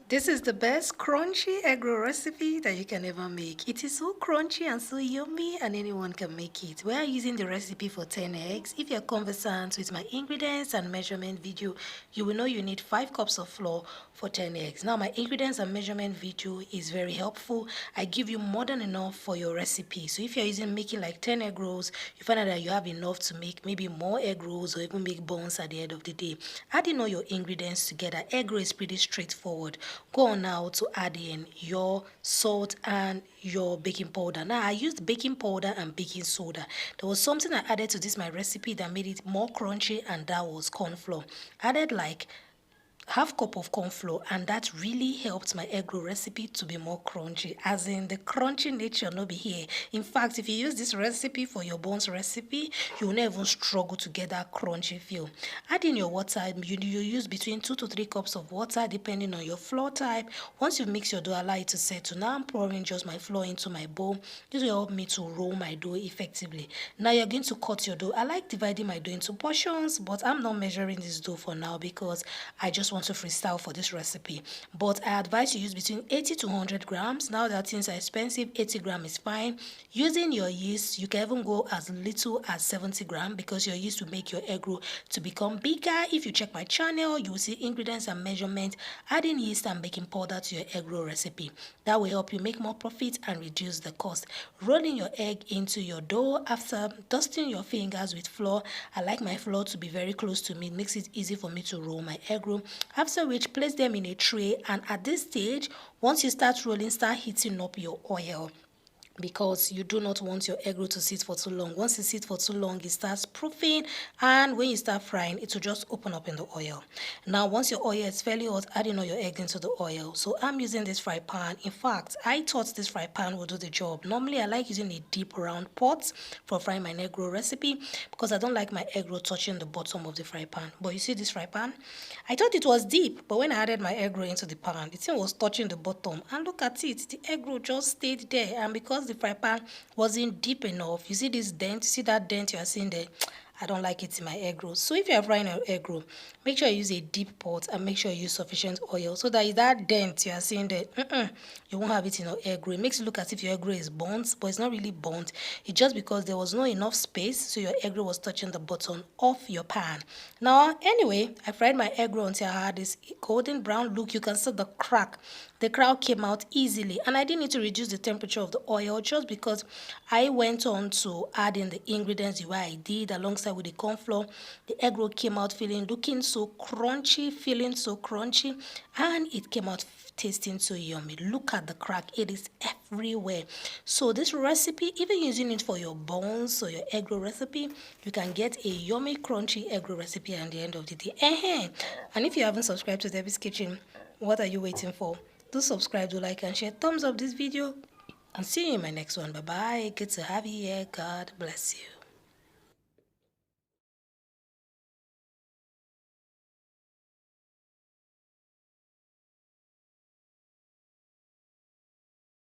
This is the best crunchy egg roll recipe that you can ever make. It is so crunchy and so yummy and anyone can make it. We are using the recipe for 10 eggs. If you're conversant with my ingredients and measurement video, you will know you need 5 cups of flour for 10 eggs. Now my ingredients and measurement video is very helpful. I give you more than enough for your recipe. So if you're making like 10 egg rolls, you find out that you have enough to make maybe more egg rolls or even make buns at the end of the day. Adding all your ingredients together, egg roll is pretty straightforward. Go on now to add in your salt and your baking powder. Now I used baking powder and baking soda. There was something I added to this my recipe that made it more crunchy, and that was corn flour. Added like half cup of corn flour, and that really helped my egg roll recipe to be more crunchy, as in the crunchy nature no be here. In fact, if you use this recipe for your buns recipe, you will not even struggle to get that crunchy feel. Add in your water. You use between 2 to 3 cups of water depending on your flour type. Once you mix your dough, allow it to settle. Now I'm pouring just my flour into my bowl. This will help me to roll my dough effectively. Now you're going to cut your dough. I like dividing my dough into portions, but I'm not measuring this dough for now because I just want to freestyle for this recipe. But I advise you use between 80 to 100 grams. Now that things are expensive, 80 grams is fine. Using your yeast, you can even go as little as 70 grams because your yeast will make your egg roll to become bigger. If you check my channel, you will see ingredients and measurement, adding yeast and baking powder to your egg roll recipe. That will help you make more profit and reduce the cost. Rolling your egg into your dough after dusting your fingers with flour. I like my flour to be very close to me. It makes it easy for me to roll my egg roll. After which, place them in a tray, and at this stage, once you start rolling, start heating up your oil, because you do not want your egg roll to sit for too long. Once it sits for too long, it starts proofing, and when you start frying, it will just open up in the oil. Now once your oil is fairly hot, adding all your eggs into the oil. So I'm using this fry pan. In fact, I thought this fry pan would do the job. Normally I like using a deep round pot for frying my egg roll recipe because I don't like my egg roll touching the bottom of the fry pan. But you see this fry pan, I thought it was deep, but when I added my egg roll into the pan, the thing was touching the bottom, and look at it, the egg roll just stayed there. And because the fry pan wasn't deep enough, you see this dent, you see that dent you are seeing there, I don't like it in my egg roll. So if you are frying your egg roll, make sure you use a deep pot and make sure you use sufficient oil so that dent you are seeing there, you won't have it in your egg roll. It makes it look as if your egg roll is burnt, but it's not really burnt. It's just because there was not enough space, so your egg roll was touching the bottom of your pan. Now anyway, I fried my egg roll until I had this golden brown look. You can see the crack. The crack came out easily, and I didn't need to reduce the temperature of the oil just because I went on to add in the ingredients the way I did alongside with the corn flour. The egg roll came out looking so crunchy, feeling so crunchy, and it came out tasting so yummy. Look at the crack, it is everywhere. So this recipe, even using it for your buns or your egg roll recipe, you can get a yummy crunchy egg roll recipe at the end of the day. And if you haven't subscribed to Debbie's Kitchen, what are you waiting for? Do subscribe, do like and share, thumbs up this video, and see you in my next one. Bye bye. Good to have you here. God bless you.